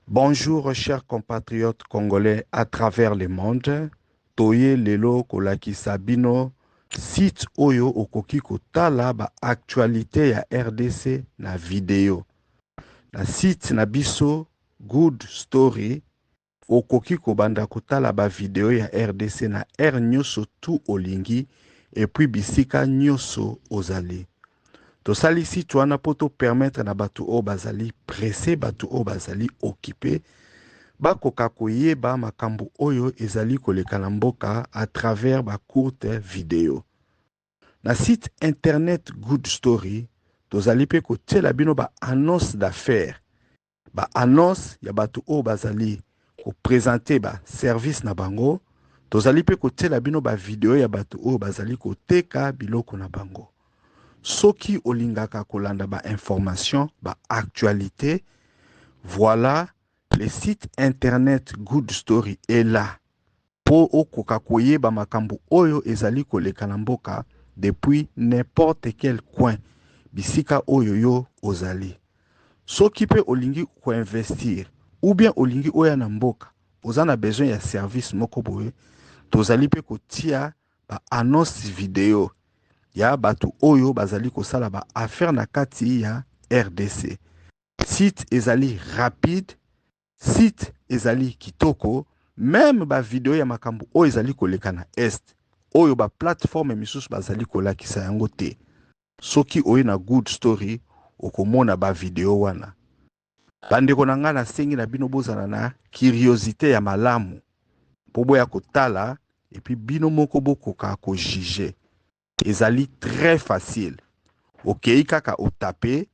Bonjour, chers compatriotes congolais à travers le monde. Toye lelo kolakisa bino site oyo okoki kotala ba actualité ya RDC na video. Na site na biso Good Story okoki kobanda kotala ba video ya RDC na R nyonso tu olingi et puis bisika nyonso ozali. Tosali site wana po to permettre na batu o bazali pressé, batu o bazali occupé bakoka koyeba makambo oyo ezali koleka na mboka à travers ba courte vidéo. Na site internet Good Story, tozali pe kotiela bino ba annonce d'affaires. Ba annonce ya batu o bazali ko présenter ba service na bango, tozali pe kotiela bino ba vidéo ya batu o bazali koteka biloko na bango. Soki olingaka kolanda ba information, ba actualité, voilà, le site internet Good Story est là pour okoka koyeba makambo oyo ezali koleka na mboka depuis n'importe quel coin bisika oyo yo ozali. Soki pe olingi ko investir ou bien olingi oya na mboka, ozana besoin ya service moko boye, tozali pe kotia ba annonce vidéo ya batu oyo bazali kosala ba affaire na kati ya RDC. Site ezali rapide, site ezali kitoko, même ba video ya makambo oyo ezali koleka na est, oyo ba plateforme misusu bazali kolakisa yango te. Soki oyo na Good Story okomona ba video wana. Bandeko na nga nasengi na bino bozala na curiosité ya malamu po boya kotala et puis bino moko bokoka ko juger. Ezali très facile. Okei kaka otape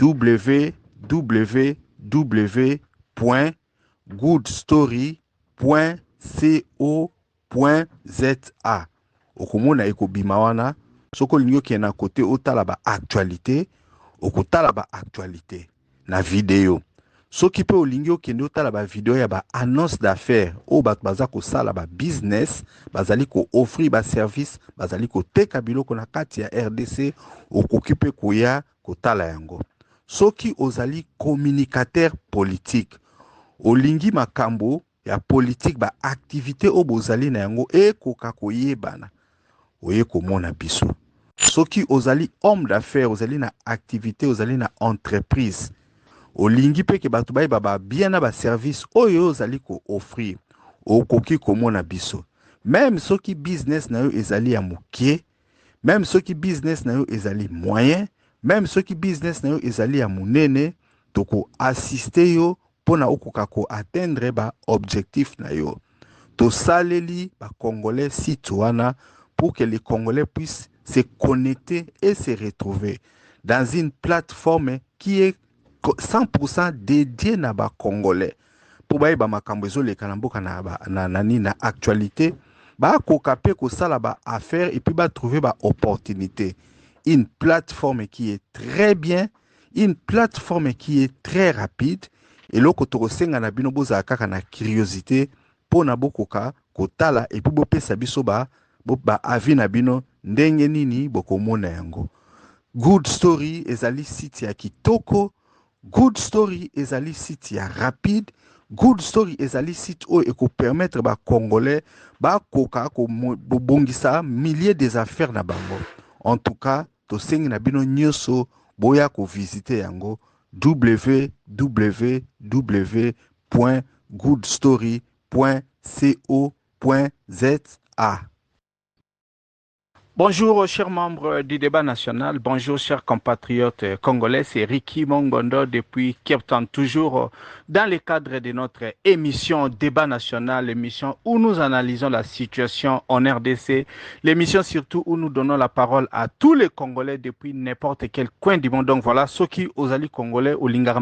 www.goodstory.co.za. Okomona ekobima wana. Soko lingo kena kote otala ba actualité, okotala ba actualité na video. Soki pe olingi okende otala ba video ya ba annonce d'affaires o bato baza kosala ba business, bazali ko offrir ba service, bazali ko teka biloko na kati ya RDC, okoki pe koya kotala yango. Soki ozali communicateur politique, olingi makambo ya politique ba activité o bozali na yango ekoka koyebana, oye komona biso. Soki ozali homme d'affaires, ozali na activité, ozali na entreprise, olingi pe ke batu bayeba ba bien na ba service oyo ozali ko offrir, okoki komona biso. Même soki business na yo ezali ya mokie, même soki business na yo ezali moyen, même soki business na yo ezali ya munene, toko assister yo pona okoka ko atteindre ba objectif na yo. To saleli ba Congolais site wana pour que les Congolais puissent se connecter et se retrouver dans une plateforme qui est 100% dédiée na ba Congolais. Pour ba makambo ezoleka na mboka na actualité, ba koka pe ko sala ba affaire et puis ba trouver ba opportunité. Une plateforme qui est très bien, une plateforme qui est très rapide, et loko tokosenga na bino boza kaka na curiosité pona bokoka kotala et puis bopesa biso ba avi na bino ndenge nini bokomona yango. Good Story ezali site ya kitoko, Good Story ezali site ya rapide, Good Story ezali site oyo eko permettre ba Congolais ba koka ko bongisa milliers des affaires na bango. En tout cas, tosengi na bino nyonso boya ko visiter yango www.goodstory.co.za. Bonjour, chers membres du débat national. Bonjour, chers compatriotes congolais. C'est Ricky Mongondo depuis Cape Town, toujours dans le cadre de notre émission Débat national, l'émission où nous analysons la situation en RDC, l'émission surtout où nous donnons la parole à tous les Congolais depuis n'importe quel coin du monde. Donc voilà, ceux qui osali Congolais, au Lingara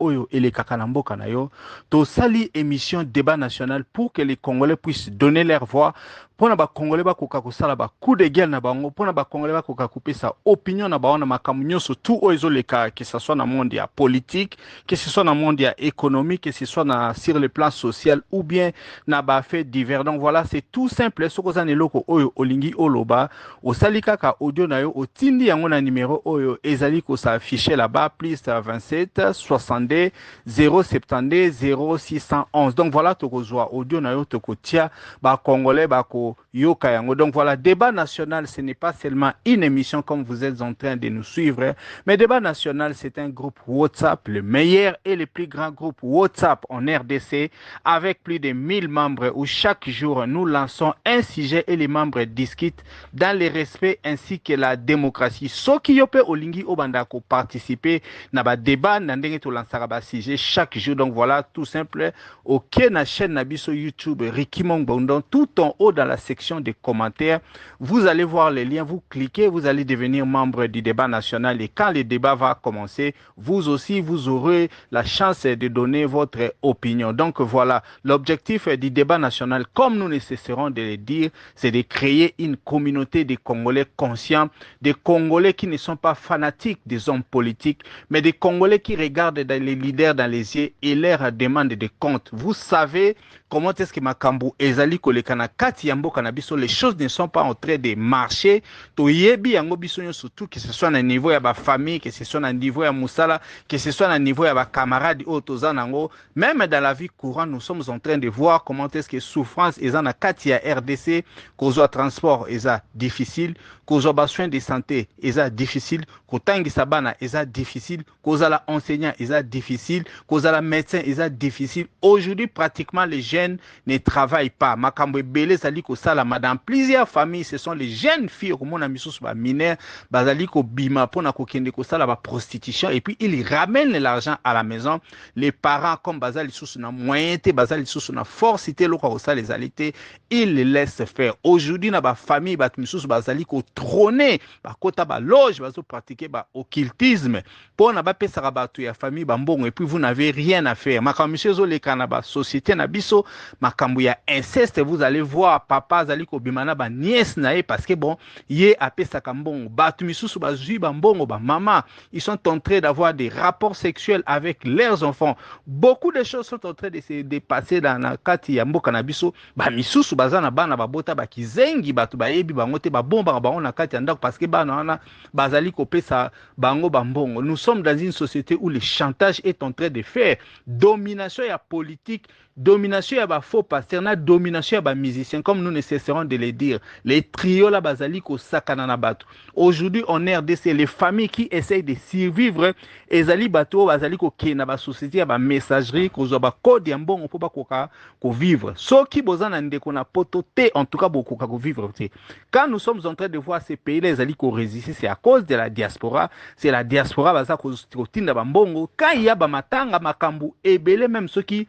Oyo et les Kakanambo Kanayo, to sali émission Débat national pour que les Congolais puissent donner leur voix, pona ba congolais ba koka kosala ba coup de gueule na bango pona ba congolais ba koka kopesa opinion na bango na makambo nyonso tout oyo ezoleka que ce soit na monde ya politique que ce soit na monde ya économique que ce soit na sur le plan social ou bien na ba fait divers. Donc voilà, c'est tout simple sokoza neloko oyo olingi oloba osali kaka audio na yo otindi yango na numéro oyo ezali ko s'afficher là-bas plus 27 62 072 0611. Donc voilà, tokozwa audio na yo tokotia ba congolais ba ko yoka yango. Donc voilà, débat national, ce n'est pas seulement une émission comme vous êtes en train de nous suivre, mais débat national, c'est un groupe WhatsApp, le meilleur et le plus grand groupe WhatsApp en RDC, avec plus de 1000 membres où chaque jour nous lançons un sujet et les membres discutent dans le respect ainsi que la démocratie. Ceux qui yope olingi obandako participer na ba débat na ndenge to lansaka ba sujet chaque jour. Donc voilà, tout simple. Ok, na chaîne Nabiso YouTube Ricky Mongbondon, tout en haut dans la section des commentaires, vous allez voir les liens, vous cliquez, vous allez devenir membre du débat national et quand le débat va commencer, vous aussi, vous aurez la chance de donner votre opinion. Donc voilà, l'objectif du débat national, comme nous ne cesserons de le dire, c'est de créer une communauté de Congolais conscients, des Congolais qui ne sont pas fanatiques des hommes politiques, mais des Congolais qui regardent les leaders dans les yeux et leur demandent des comptes. Vous savez comment est-ce que Makambu ezali kolekana kati ya mboka na biso, les choses ne sont pas en train de marcher. Toyebi yango biso surtout que ce soit na niveau ya ba famille, que ce soit na niveau ya musala, que ce soit na niveau ya ba camarades o tozanango, même dans la vie courante, nous sommes en train de voir comment est-ce que souffrance ezana kati ya RDC, kozwa transport eza difficile, kozwa ba soins de santé eza difficile, kotangisa bana eza difficile, kozala enseignant eza difficile, kozala médecin eza difficile. Aujourd'hui, pratiquement les jeunes ne travaillent pas. Makambo ebele zali ko salama dans plusieurs familles, ce sont les jeunes filles comme on a mis sous ba mineur, bazali ko bima pona ko kende ko sala ba prostitution et puis ils ramènent l'argent à la maison. Les parents comme bazali sous na moyen te bazali sous na force te loko ko sala les alités, ils les laissent faire. Aujourd'hui na ba famille ba sous bazali ko trôner ba kota ba loge bazo pratiquer ba occultisme pona ba pesa ba tu ya famille ba mbongo et puis vous n'avez rien à faire. Makambo monsieur zo le kana ba société na biso makambo ya inceste, vous allez voir papa zali ko bimana ba nièce na ye parce que bon ye apesa kambongo batu misusu bazui ba mbongo ba mama, ils sont en train d'avoir des rapports sexuels avec leurs enfants. Beaucoup de choses sont en train de se dépasser dans la kati ya mboka na biso. Ba misusu bazana bana ba bota ba kizengi batu ba yebi bango te ba bomba ba na kati ya ndako parce que bana wana bazali ko pesa bango ba mbongo. Nous sommes dans une société où le chantage est en train de faire domination ya politique, domination ya ba faux pasteur, na domination ya ba musicien, comme nous ne cesserons de le dire. Les trios la bazali ko sakana na batu. Aujourd'hui en RDC, les familles qui essayent de survivre, ezali bato bazali ko kena ba société ya ba messagerie ko zo ba code ya mbongo po ba ko vivre. Soki bozana ndeko na poto te, en tout cas beaucoup ko vivre te. Quand nous sommes en train de voir ces pays là ezali ko résister, c'est à cause de la diaspora. C'est la diaspora baza ko tinda ba mbongo. Quand il y a ba matanga makambu ebele, même ceux qui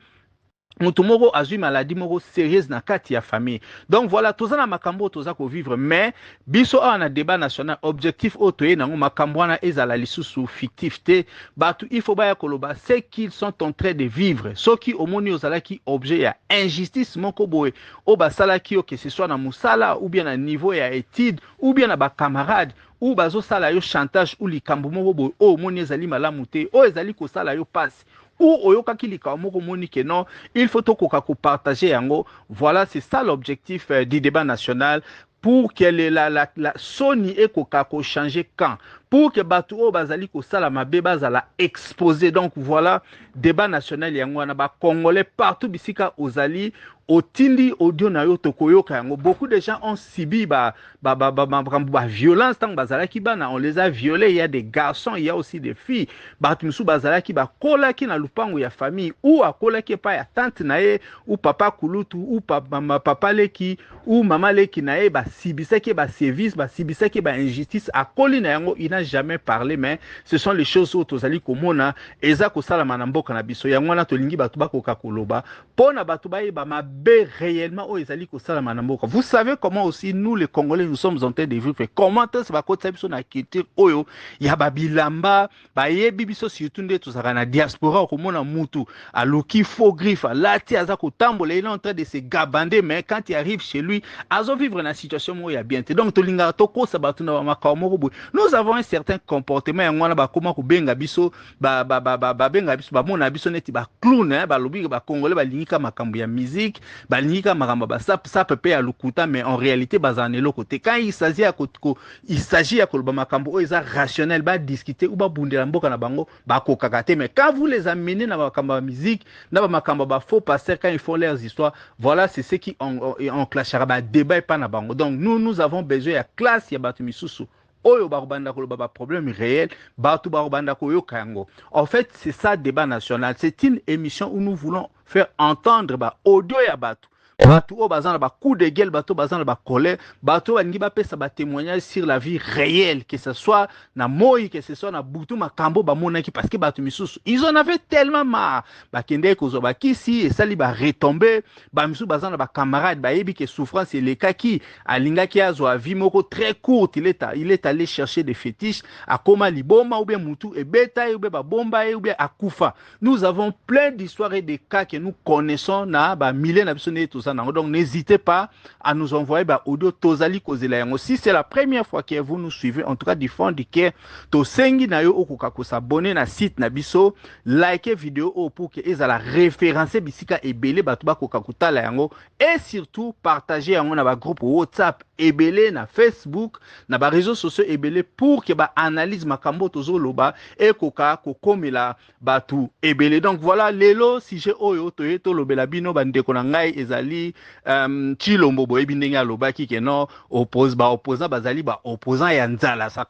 mutumoro azui maladie moro sérieuse na kati ya famille. Donc voilà, tozana makambo toza ko vivre, mais biso a na débat national objectif otoye nango makambo na ezala lisusu fictif te. Batu il faut baya koloba c'est qu'ils sont en train de vivre. Soki omoni ozala ki objet ya injustice moko boye o basala ki o que ce soit na musala ou bien na niveau ya étude ou bien na ba camarade ou bazo sala yo chantage ou likambo moko boye o omoni ezali malamu te o ezali ko sala yo passe ou oyokaki likambo moko moni que non, il faut tokoka ko partager yango. Voilà, c'est ça l'objectif du débat national, pour que la Sony et koka ko changer quand, pour que batu o bazali ko sala mabe bazala exposé. Donc voilà, débat national yango na ba congolais partout bisika ozali otindi audio na yo tokoyoka yango. Beaucoup de gens ont subi ba violence tant bazala ki bana, on les a violés. Il y a des garçons, il y a aussi des filles. Batu musu bazala ki ba kola ki na lupango ya famille, ou akola ki pa ya tante na ye, ou papa kulutu, ou papa leki, ou mama leki na ye ba sibisa ki ba service, ba sibisa ki ba injustice akoli na yango ina n'a jamais parlé, mais ce sont les choses où tozali komona eza kosala manamboka na biso yango wana tolingi bato bakoka koloba pona bato bayeba mabe réellement o ezali kosala manamboka. Vous savez comment aussi nous les Congolais nous sommes en train de vivre comment est-ce bakota biso na culture oyo ya babilamba bayebi biso surtout nde tozaka na diaspora komona mutu aluki faux griffe alati aza kotambola il est en train de se gabander mais quand il arrive chez lui azo vivre na situation mo ya bien te donc tolinga tokosa bato na makao moko. Nous avons un certain comportement yango wana bakoma kobenga biso benga biso bamona biso neti ba clown ba lobi ba congolais balingika makambo ya musique balingika makambo ba ça peut ya lukuta mais en réalité bazanelo côté quand il s'agit ya koloba makambo o eza rationnel ba discuter ou ba bundela mboka na bango ba kokakate mais quand vous les amenez na makambo ya musique na ba makambo ba faux passer quand ils font leurs histoires voilà c'est ce qui enclenchera ba débat et pas na bango. Donc nous avons besoin ya classe ya batu misusu oyo barobanda koloba ba problème réel batu barobanda koyoka yango. En fait c'est ça débat national, c'est une émission où nous voulons faire entendre ba audio ya batu bato o bazana ba coup de gueule bato bazana ba colère bato balingi bapesa ba témoignage sur la vie réelle que ce soit na moi que ce soit na butu makambo ba monaki parce que bato misusu ils en avaient tellement marre ba kende kozo ba kisi et sali ba retomber ba misusu bazana ba camarade ba yebi que souffrance et les kaki alinga ki azwa vie moko très courte il est allé chercher des fétiches à koma liboma ou bien mutu et beta ou bien ba bomba ou bien akufa. Nous avons plein d'histoires et de cas que nous connaissons na ba milliers na biso tout ça. Donc n'hésitez pas à nous envoyer audio tozali kozela yango. Si c'est la première fois que vous nous suivez, en tout cas du fond du cœur, to sengi na yo okoka ko s'abonner na site na biso, liker vidéo pour que ezala référencer bisika ebele bato ba koka kutala yango et surtout partager yango na ba groupe WhatsApp ebele na Facebook na ba réseaux sociaux ebele pour que ba analyse makambo tozo loba et koka kokomela batu ebele. Donc voilà lelo sujet oyo toyeto lobela bino bandeko na ngai ezali Chilombo boyebi ndenge alobaki ke non opposant bazali opposant ya nzala. Ça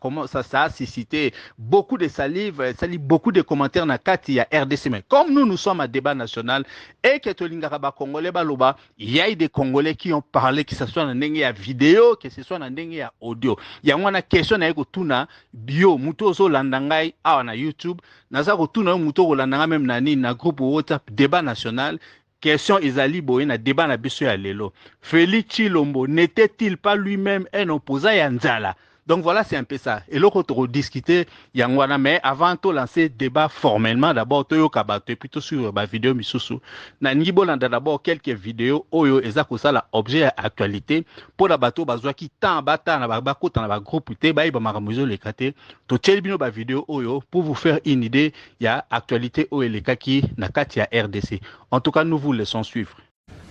a suscité beaucoup de salive, beaucoup de commentaires na kati ya RDC. Mais comme nous sommes à débat national et que tolingaka ba congolais baloba, il y a des congolais qui ont parlé que ce soit na ndenge ya vidéo, que ce soit na ndenge ya audio. Yango na question na yeko tuna bio muto ozo landangai awa na YouTube, naza ko tuna muto ko landanga même na nini na groupe WhatsApp débat national. Question Ezali Boye na débat na biso ya lelo. Félix Chilombo n'était-il pas lui-même un opposant ya nzala? Donc voilà, c'est un peu ça. Et là, on discuter yangwana, mais avant de lancer débat formellement, d'abord, toyo kabato, plutôt sur ma vidéo misusu. Na nibo landa d'abord quelques vidéos, oyo ezako ça la objet actualité, pour la bateau, bazwa ki tan bata, na bako, na ba groupe, te, ba iba maramuzo le kate, to tchel bino ba vidéo oyo, pour vous faire une idée, ya actualité oyo le kaki, na kati ya RDC. En tout cas, nous vous laissons suivre.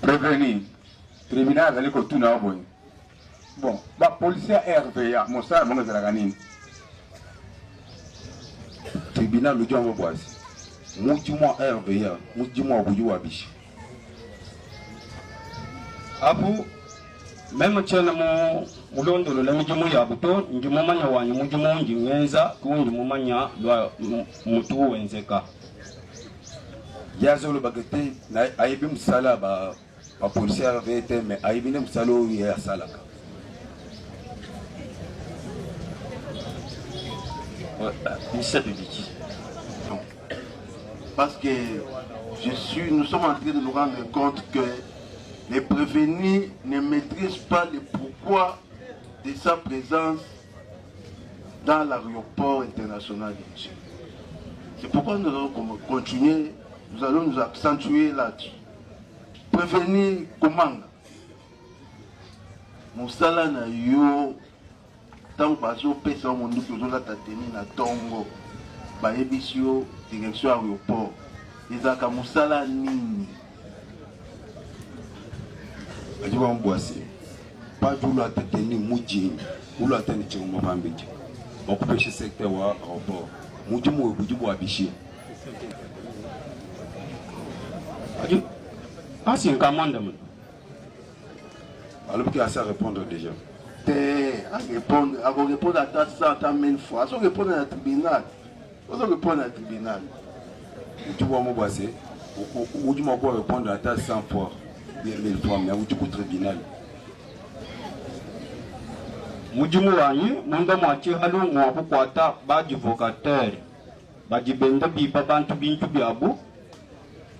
Prévenir. Tribunal, allez, ko tout na oboy. Bon, bah, policier RVA, mon frère, mon gars, tribunal, le dieu en voit. Mon dis-moi RVA, mon dis-moi Bouyou Abish. Abu, même si mon londo, le lamijumo yabuto, njumomanya wa njumo njingenza, kunjumomanya lwa mutu wenzeka. Yazo le bagate, na aibim sala ba policier RVA, mais aibinem salo ya salaka. Parce que nous sommes en train de nous rendre compte que les prévenus ne maîtrisent pas le pourquoi de sa présence dans l'aéroport international de Monsieur. C'est pourquoi nous allons continuer, nous allons nous accentuer là-dessus. Prévenir comment Moussala na yo tant bazo pesa mundu kozola tateni na tongo ba ebisio direction aéroport ezaka musala nini Ajiwa mbwasi pas tout la tateni muji ou la tateni chongo mambiji okupeshe secteur wa aéroport muji mo bujibu abishi Adi asi nkamanda alors qu'il a ça répondre déjà à répondre à ta 100 000 fois. À répondre à tribunal. À répondre à tribunal. Tu vois mon boissé. Ou tu m'as répondre à ta 100 fois, 1000 fois, mais où tu au tribunal. mujimu wanyi munda mwachi halu mwaku kwata baji vocateur baji benda bipa bantu bintu biabu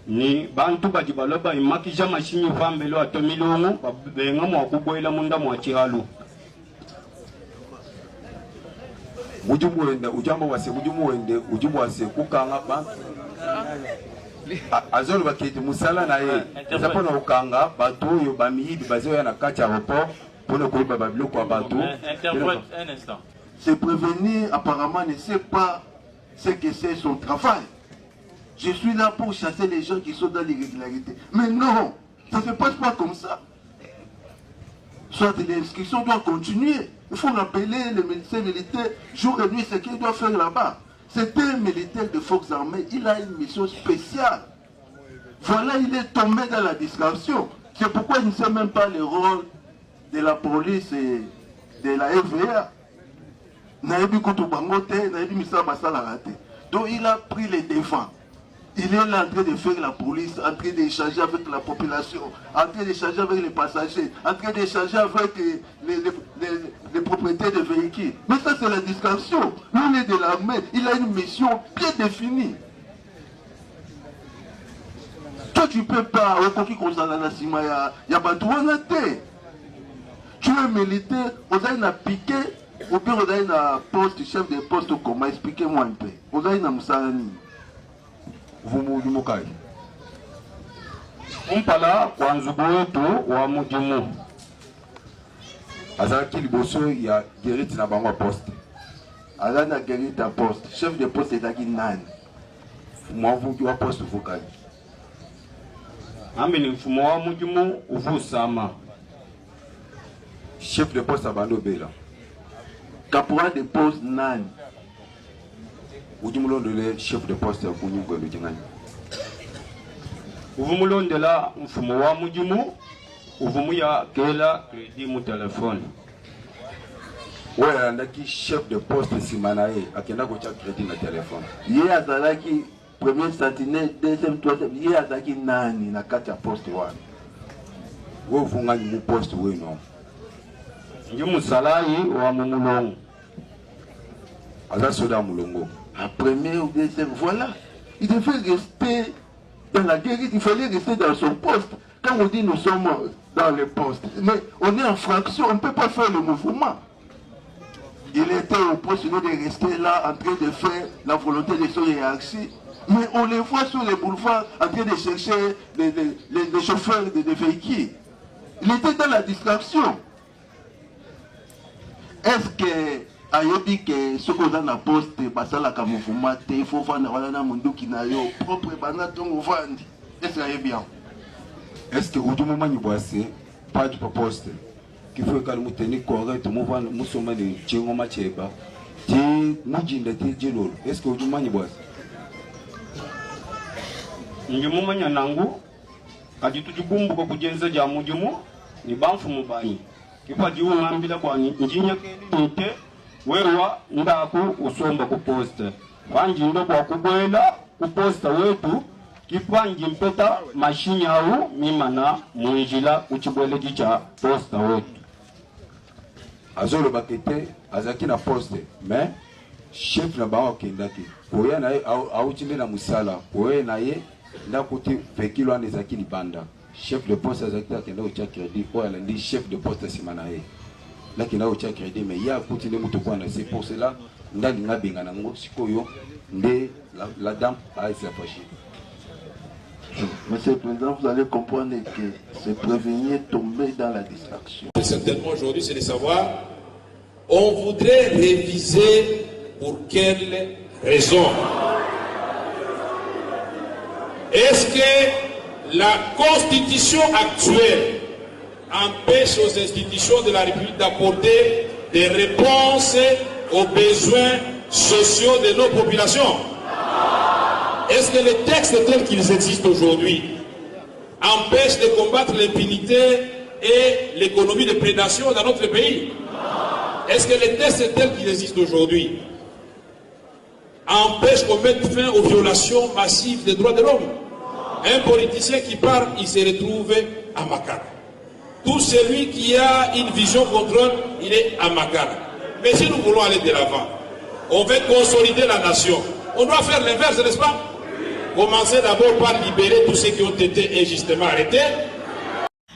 ni bantu baji baloba imakija mashinyi vambelo atomilungu benga mwaku boila munda mwachi halu mujimu wende ujambo wase mujimu wende ujimu wase kukanga bantu azolo bakiti musala na ye zapo na ukanga batu yo bamiyibi bazo ya na kati ya report pour ne pas babilo kwa batu. Un instant. Se prévenir apparemment ne sait pas ce que c'est son travail. Je suis là pour chasser les gens qui sont dans l'irrégularité. Mais non, ça ne se passe pas comme ça. Soit l'inscription doit continuer. Il faut rappeler les médecins militaires jour et nuit ce qu'il doit faire là-bas. C'est un militaire de forces armées, il a une mission spéciale. Voilà, il est tombé dans la distraction. C'est pourquoi il ne sait même pas le rôle de la police et de la FVA. Donc il a pris les devants. Il est là en train de faire la police, en train d'échanger avec la population, en train d'échanger avec les passagers, en train d'échanger avec les propriétaires de véhicules. Mais ça c'est la distraction. Lui il est de l'armée, il a une mission bien définie. Toi tu ne peux pas, il y a pas de tu es militaire, on a une piqué, ou bien on a une poste, chef de poste, comment expliquez-moi un peu. On a une Moussalani. Vous m'oubliez Mokai. Umpala kwa nzugu wetu wa mujimu. Azaki liboso ya Gerrit na bango poste. Azana Gerrit à poste. Chef de poste est aquí nani. Moi vous qui wa poste Fokai. Ami ni mfumo wa mujimu uvusama. Chef de poste à Bando Bela. Caporal de poste nani. Ujumulondele chef de poste ya kunyungu ya lujingani. Uvumulondela mfumo wa mujimu uvumu ya kela kredi mu telefone. Ouais, andaki chef de poste simanaye akenda kocha kredi na telefone. Ye azalaki premier sentinelle, deuxième, troisième. Ye azalaki nani na kati ya poste wana. Wo vungani mu poste weno. Njumu salayi wa mumulongo. Aza soda mulongo. À premier ou deuxième, voilà. Il devait rester dans la guerre, il fallait rester dans son poste. Quand on dit nous sommes dans le poste, mais on est en fraction, on ne peut pas faire le mouvement. Il était au poste de rester là en train de faire la volonté de son hiérarchie. Mais on les voit sur les boulevards en train de chercher les chauffeurs de véhicules. Il était dans la distraction. Est-ce que ayobi que ce qu'on a na poste basala ka mouvement il faut faire na munduki na yo propre bana tongo vandi est-ce que bien Est-ce que ujumu manyi boise pas du poste qui faut que nous tenions correct mouvement nous sommes de chingo macheba ti mujinda ti jelo est-ce que ujumu manyi boise Njumu manya nangu kati tujibumbu kwa kujenza ja mujimu ni banfu mubanyi kipa jiwu ngambila kwa njinya keli nite wewa ndaku usomba ku poste panji ndo kwa kubwela ku poste wetu kipanji mpeta mashini au mimana munjila uchibwele jicha poste wetu azolo bakete azaki na poste mais chef na bango kendaki koya na au chinde na musala koya na ye ndakuti vekilo anezaki libanda chef de poste azaki akenda ucha crédit ko alandi chef de poste simana ye là qui n'a aucun crédit mais il y a continué c'est pour cela ndali ngabenga nango sikoyo nde la dame a été approchée. Monsieur le Président, vous allez comprendre que se prévenir tomber dans la distraction. Certainement aujourd'hui c'est de savoir on voudrait réviser pour quelle raison. Est-ce que la constitution actuelle empêche aux institutions de la République d'apporter des réponses aux besoins sociaux de nos populations? Est-ce que les textes tels qu'ils existent aujourd'hui empêchent de combattre l'impunité et l'économie de prédation dans notre pays? Est-ce que les textes tels qu'ils existent aujourd'hui empêchent qu'on mette fin aux violations massives des droits de l'homme? Un politicien qui part, il se retrouve à Makara. Tout celui qui a une vision contrôle, il est à Makara. Mais si nous voulons aller de l'avant, on veut consolider la nation. On doit faire l'inverse, n'est-ce pas? Commencer d'abord par libérer tous ceux qui ont été injustement arrêtés.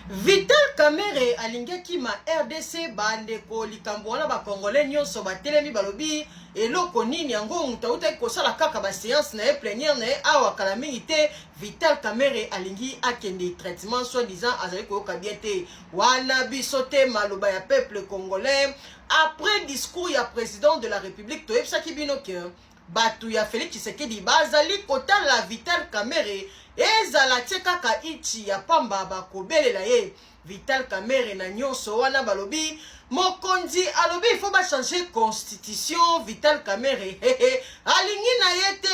Vital Kamerhe alingaki ma RDC bandeko likambo wana ba congolais nyonso ba telemi balobi eloko nini yango mutauta kosala kaka ba séance na plénière na awa kala mingi te. Vital Kamerhe alingi akende traitement soi-disant azali koyoka bien te wana biso te maloba ya peuple congolais après discours ya président de la République toyebisaki bino ke batu ya Félix Tshisekedi bazali kotala Vital Kamerhe ezala tie kaka ichi ya pamba bakobelela ye. Vital Kamerhe na nyonso wana balobi mokonzi alobi il faut ba changer constitution. Vital Kamerhe alingi na yete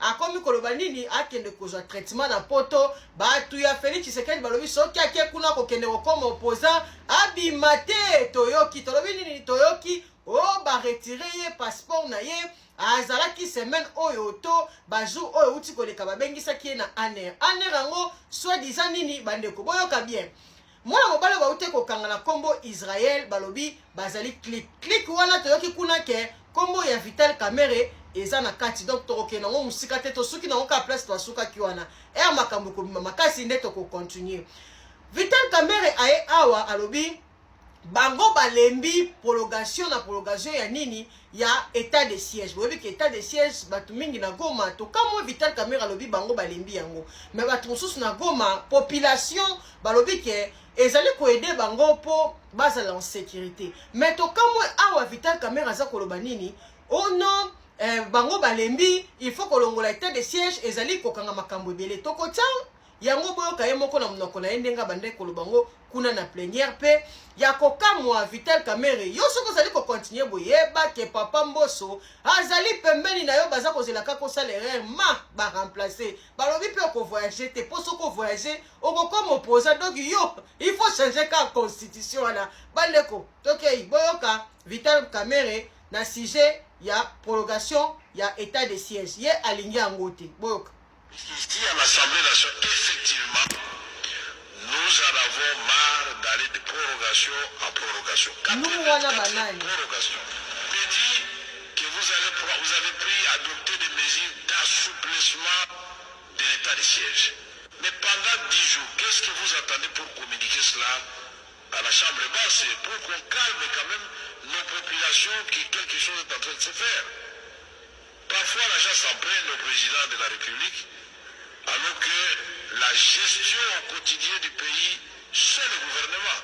akomi koloba nini akende kozwa traitement na poto batu ya Félix Tshisekedi balobi soki ake kuna kokende kokoma opposant abimate toyoki tolobi nini toyoki o ba retirer ye passeport na ye azalaki semaine oyo to bajour oyo uti koleka babengisaki na aner yango soi-disant nini bandeko boyoka bien mwana mobale baute kokanga na kombo Israël balobi bazali click wana toyoki kuna ke kombo ya Vital Kamerhe eza na kati donc tokoke nango musika te to suki nango ka place to asuka ki wana makambo ko makasi nde to ko continuer. Vital Kamerhe aye awa alobi bango balembi prolongation ya nini ya état de siège. Boyebi ke état de siège batu mingi na Goma to kamo Vital Kamerhe alobi bango balembi yango mais batu mosusu na Goma population balobi ke ezali ko aider bango po bazala en sécurité mais to kamo awa Vital Kamerhe aza koloba nini oh non bango balembi il faut kolongola état de siège ezali kokanga makambo ebele to kotia yango boyoka ye moko na munoko na ye ndenga bande kolobango kuna na plénière pe ya kokamwa Vital Kamerhe yo soko zali ko continuer boyeba ke papa Mboso azali pembeni na yo baza kozela ka kosala erreur ba remplacer balobi pe ko voyager te poso ko voyager oko comme opposant donc yo il faut changer ka constitution na bandeko tokei boyoka Vital Kamerhe na sujet ya prolongation ya état de siège ye alingi yango te boyoka. Ici à l'Assemblée nationale, effectivement, nous en avons marre d'aller de prorogation en prorogation. Prorogation. Je dis que vous avez adopté des mesures d'assouplissement de l'état de siège. Mais pendant 10 jours, qu'est-ce que vous attendez pour communiquer cela à la Chambre basse pour qu'on calme quand même nos populations que quelque chose est en train de se faire? Parfois, la gens s'en prennent au président de la République, alors que la gestion au quotidien du pays, c'est le gouvernement.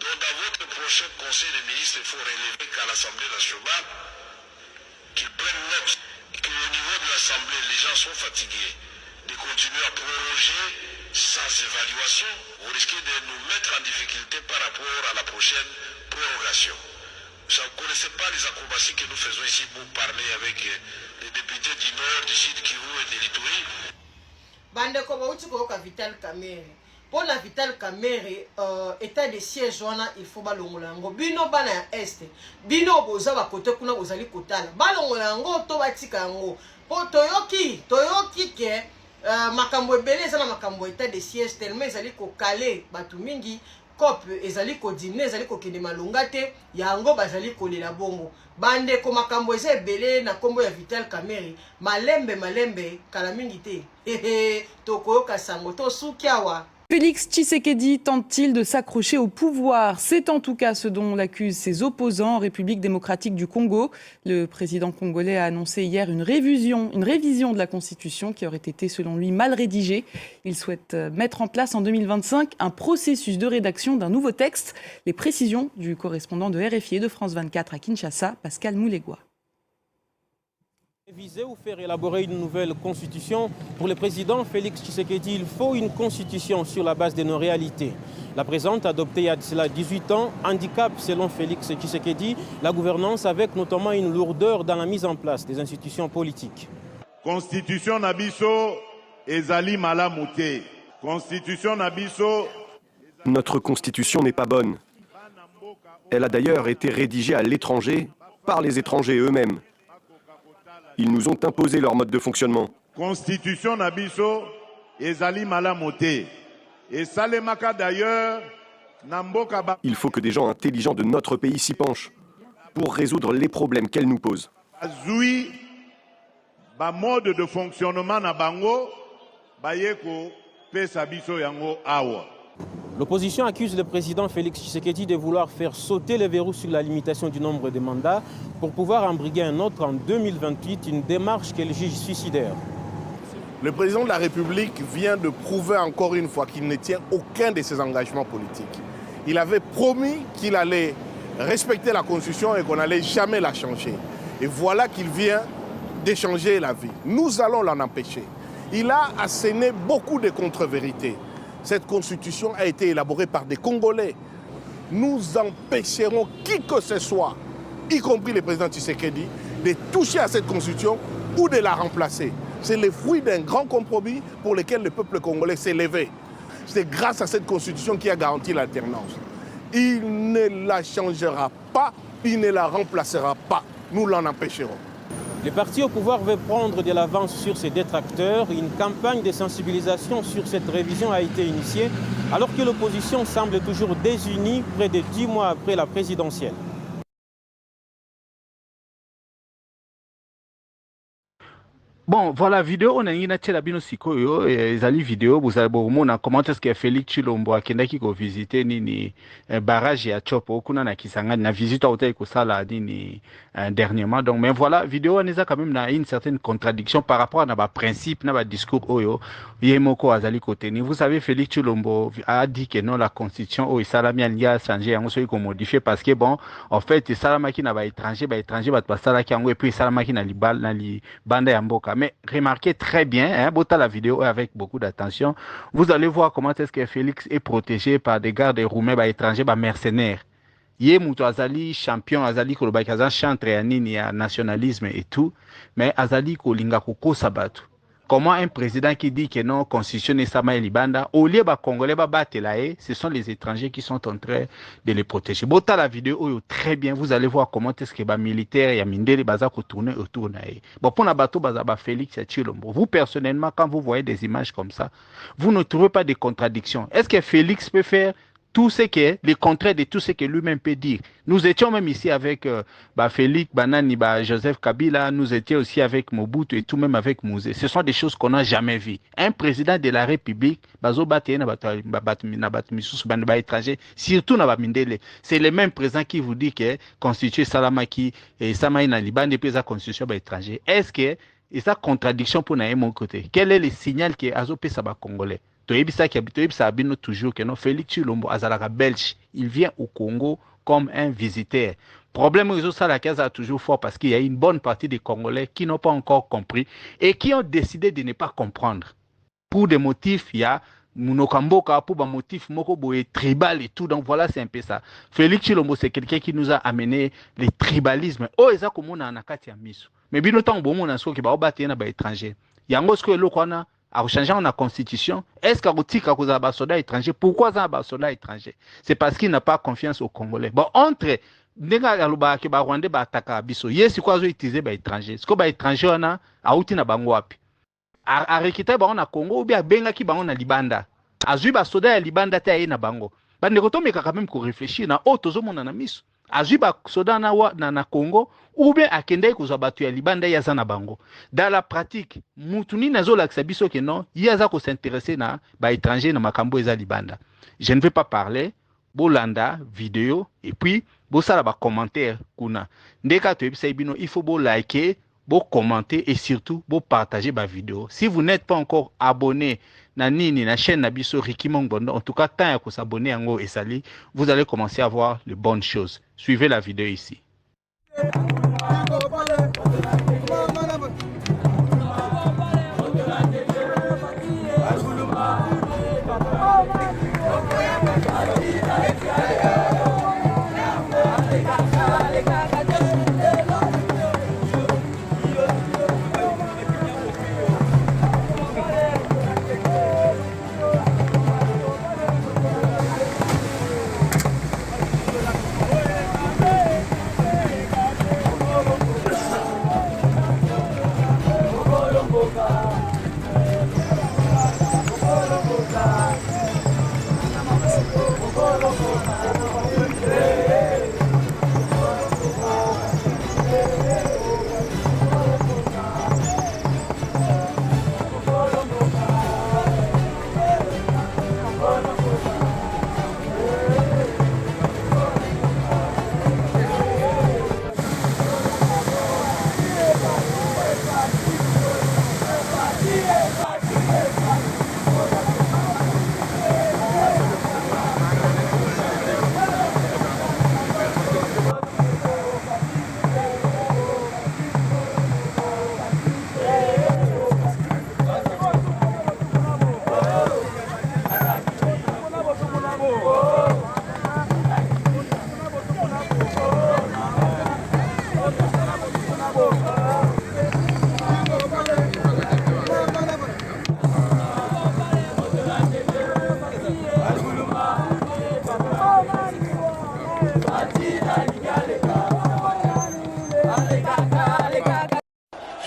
Donc, dans votre prochain conseil des ministres, il faut relever qu'à l'Assemblée nationale, qu'ils prennent note qu'au niveau de l'Assemblée, les gens sont fatigués de continuer à proroger sans évaluation. Vous risquez de nous mettre en difficulté par rapport à la prochaine prorogation. Vous ne connaissez pas les acrobaties que nous faisons ici pour parler avec les députés du Nord, du Sud, Kivu et de l'Ituri. Bandeko bauti koyoka Vital Kamerhe pour la Vital Kamerhe état de siège wana il faut balongola yango bino bana ya est bino boza ba kote kuna bozali kotala balongola yango to batika yango po toyoki ke makambo ebele eza na makambo état de siège tellement ezali ko caler batu mingi COP ezali ko dimne ezali ko kende malonga te yango bazali kolela bongo bande ko makambo eza ebele na kombo ya Vital Kamerhe malembe kala mingi te tokoyoka sango to sukiawa. Félix Tshisekedi tente-t-il de s'accrocher au pouvoir? C'est en tout cas ce dont l'accusent ses opposants en République démocratique du Congo. Le président congolais a annoncé hier une révision de la Constitution qui aurait été, selon lui, mal rédigée. Il souhaite mettre en place en 2025 un processus de rédaction d'un nouveau texte. Les précisions du correspondant de RFI et de France 24 à Kinshasa, Pascal Moulegua. Réviser ou faire élaborer une nouvelle constitution, pour le président Félix Tshisekedi, il faut une constitution sur la base de nos réalités. La présente, adoptée il y a cela 18 ans, handicape, selon Félix Tshisekedi, la gouvernance avec notamment une lourdeur dans la mise en place des institutions politiques. Constitution Nabiso ezali malamute. Constitution Nabiso. Notre constitution n'est pas bonne. Elle a d'ailleurs été rédigée à l'étranger par les étrangers eux-mêmes. Ils nous ont imposé leur mode de fonctionnement. Constitution Nabiso ezali malamute. Et Salemaka d'ailleurs Il faut que des gens intelligents de notre pays s'y penchent pour résoudre les problèmes qu'elle nous pose. Mode de fonctionnement na bango bayeko pesa biso yango awa. L'opposition accuse le président Félix Tshisekedi de vouloir faire sauter les verrous sur la limitation du nombre de mandats pour pouvoir en briguer un autre en 2028, une démarche qu'elle juge suicidaire. Le président de la République vient de prouver encore une fois qu'il ne tient aucun de ses engagements politiques. Il avait promis qu'il allait respecter la Constitution et qu'on n'allait jamais la changer. Et voilà qu'il vient d'échanger la vie. Nous allons l'en empêcher. Il a asséné beaucoup de contre-vérités. Cette constitution a été élaborée par des Congolais. Nous empêcherons qui que ce soit, y compris le président Tshisekedi, de toucher à cette constitution ou de la remplacer. C'est le fruit d'un grand compromis pour lequel le peuple congolais s'est levé. C'est grâce à cette constitution qui a garanti l'alternance. Il ne la changera pas, il ne la remplacera pas. Nous l'en empêcherons. Le parti au pouvoir veut prendre de l'avance sur ses détracteurs. Une campagne de sensibilisation sur cette révision a été initiée, alors que l'opposition semble toujours désunie près de 10 mois après la présidentielle. Bon, voilà, vidéo, on a une bino sikoyo, ezali vidéo, vous allez voir comment est-ce que Félix Tshilombo a qui ko visiter ni barrage ya Chopo, kuna na Kisanga, na visite au ko sala ni dernièrement. Donc, mais voilà, vidéo, on a quand même une certaine contradiction par rapport à nos principes, nos discours oyo, yemoko azali kote ni. Vous savez, Félix Tshilombo a dit que non, la constitution au salami a changé, on s'est modifié parce que bon, en fait, salamaki na ba étranger, ba salaki et puis salamaki na li banda ya mboka. Mais remarquez très bien, hein, bota la vidéo avec beaucoup d'attention, vous allez voir comment est-ce que Félix est protégé par des gardes roumains, étrangers, mercenaires. Yé muto azali champion, azali koloba kaza chantre ya nini ya nationalisme et tout, mais azali kolinga koko sabatu. Comment un président qui dit que non, constitution n'est pas libanda, au lieu de Congolais, ce sont les étrangers qui sont en train de les protéger. Bota la vidéo très bien, vous allez voir comment est-ce que les militaires et les baza tourner autour de bon pour la bateau baza Félix Tshilombo. Vous personnellement, quand vous voyez des images comme ça, vous ne trouvez pas de contradiction. Est-ce que Félix peut faire tout ce que le contraire de tout ce que lui-même peut dire? Nous étions même ici avec Félix Banani, Joseph Kabila, nous étions aussi avec Mobutu et tout même avec Mouzé. Ce sont des choses qu'on n'a jamais vues. Un président de la République, c'est le même président qui vous dit que constituer Salamaki et Samaïna Liban et puis la constitution étranger. Est-ce que et ça contradiction pour mon côté? Quel est le signal que Azopé Saba Congolais? Toujours que non, Félix Tshilombo azalaka belge, il vient au Congo comme un visiteur. Problème réseau ça la case a toujours fort parce qu'il y a une bonne partie des Congolais qui n'ont pas encore compris et qui ont décidé de ne pas comprendre. Pour des motifs, il y a Munokamboka, pour des motifs tribal et tout. Donc voilà, c'est un peu ça. Félix Tshilombo, c'est quelqu'un qui nous a amené le tribalisme. Oh, eza komona anakati ya miso. Mais bien autant bon mon asko ki ba obate na ba étranger. Yango ce que le kwana a changé la constitution. Est-ce qu'il y a un soldat étranger? Pourquoi il y a un soldat étranger? C'est parce qu'il n'a pas confiance aux Congolais. Bon, entre les Rwandais qui attaquent Abisso, il y a des étrangers. Est-ce que les étrangers ont un Bangwapi? A réquité au Congo ou bien Benga qui na Libanda. A vu les soldats à Libanda te na Bango. Bande mais quand même réfléchir na auto zo mona na miso. A vu les soldats na Congo ou bien à Kende ko zabatu ya Libanda ya za na Bango. Dans la pratique, mutuni nazo laksa biso que non, yaza ko s'intéresser na ba étranger na makambo eza Libanda. Je ne vais pas parler bolanda vidéo et puis bo sala ba commentaire kuna. Ndeka to ebisa bino, il faut bo liker, bo commenter et surtout bo partager ba vidéo. Si vous n'êtes pas encore abonné na nini na chaîne na biso Ricky Mongbondo, en tout cas tant ya ko s'abonner yango esali, vous allez commencer à voir les bonnes choses. Suivez la vidéo ici.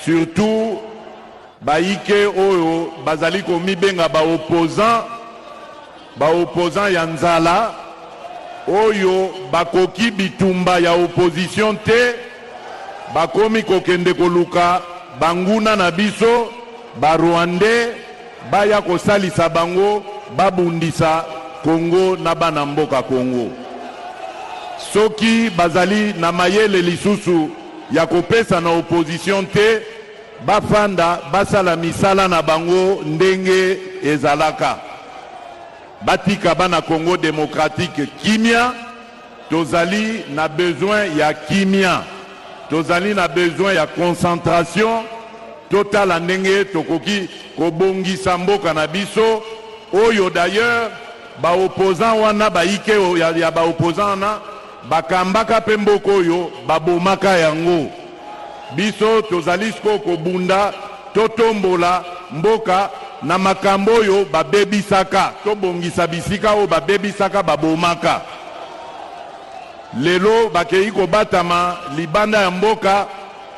surtout baike oyo bazali komibenga baopposant ya nzala oyo bakoki bitumba ya opposition te bakomi kokende koluka banguna na biso barwandais baya kosalisa bango babundisa Congo na bana mboka Congo. Soki bazali na mayele lisusu ya kopesa na opposition te bafanda basala misala na bango ndenge ezalaka. Batika bana Congo démocratique kimia, tozali na besoin ya kimia, tozali na besoin ya concentration totala ndenge tokoki kobongisa mboka na biso oyo d'ailleurs ba opposant wana baike ya ba opposant na bakambaka pe mboka oyo babomaka yango. Biso tozali siko kobunda totombola mboka na makambo oyo babebisaka tobongisa bisika oyo babebisaka babomaka. Lelo bakei kobatama libanda ya mboka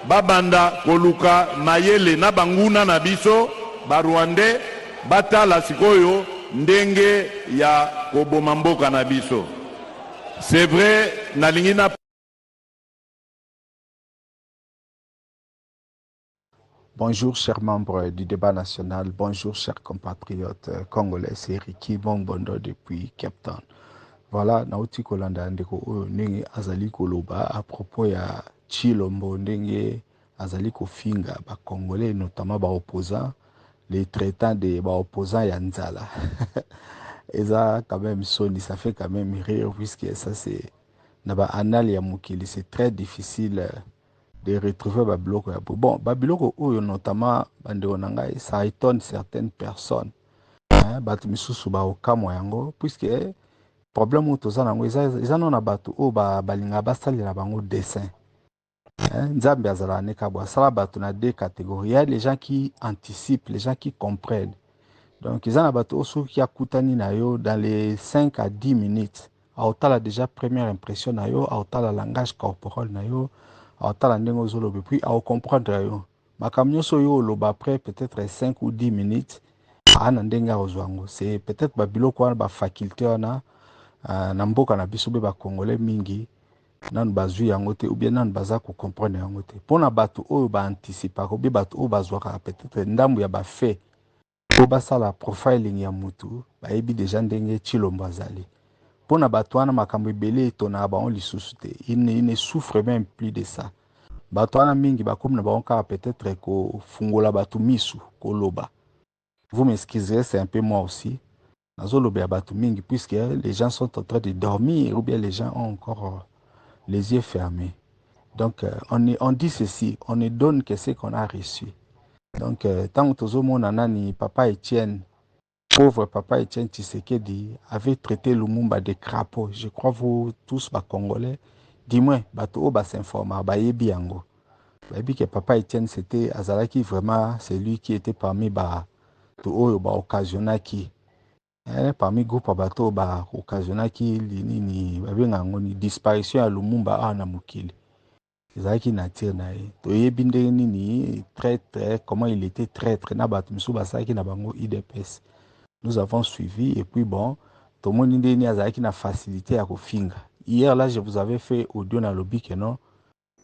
babanda koluka mayele na banguna na biso barwandais batala sikoyo ndenge ya koboma mboka na biso. C'est vrai nalingi na Bonjour chers membres du débat national, bonjour chers compatriotes congolais, c'est Ricky Bongbondo depuis Cape Town. Voilà, nauti kolanda ndeko oyo ndenge azali koloba à propos ya Chilombo ndenge azali kofinga ba congolais notamment ba opposants, les traitants de ba opposants ya nzala. Et ça quand même soni, ça fait quand même rire puisque ça c'est na ba anal ya mukili, c'est très difficile de retrouver Babiloko. Bon, Babiloko oyo notamment bandeko na ngai, ça étonne certaines personnes. Batu misusu ba okamwa yango puisque problème ou toza nango eza non na batu o balinga basalela bango dessin. Nzambe azala neka bo sala batu na deux catégories. Il y a les gens qui anticipent, les gens qui comprennent. Donc ils en a batu oso qui akutani na yo dans les 5 à 10 minutes. Aotala déjà première impression na yo, aotala langage corporel na yo, aotala ndengo zolobe puis ao comprendre yo. Makamnyo so yo loba après peut-être 5 ou 10 minutes. Ana ndenga ozwango. C'est peut-être babiloko wana ba faculté wana na mboka na biso be ba congolais mingi nan bazui yango te ou bien nan baza ko comprendre yango te. Pona batu oyo ba anticiper ko be batu oyo bazwaka peut-être ndambu ya ba fait. Po basala profiling ya mutu ba yebi déjà ndenge Chilombo azali. Pona batu wana makambo ebele etona ba on lisusu te. Il ne souffre même plus de ça. Batu wana mingi ba comme na ba onka peut-être ko fungola batu misu ko loba. Vous m'excuserez, c'est un peu moi aussi. Puisque les gens sont en train de dormir ou bien les gens ont encore les yeux fermés. Donc on dit ceci, on ne donne que ce qu'on a reçu. Donc tant que tout le monde a papa Etienne, pauvre papa Etienne Tshisekedi avait traité Lumumba de crapaud. Je crois vous tous les Congolais, dis-moi, bato ba s'informer, ba yebi yango. Ba yebi que papa Etienne c'était Azalaki vraiment celui qui était parmi oyo ba occasionnaki parmi groupe bato ba occasionnaki nini babenga ngoni disparition ya Lumumba ana mukili ezaki na tire na ye to yebinde nini très comment il était traître na bato misu basaki na bango IDPS. Nous avons suivi et puis bon to moni ndeni azaki na facilité ya kofinga. Hier là je vous avais fait audio na lobby que non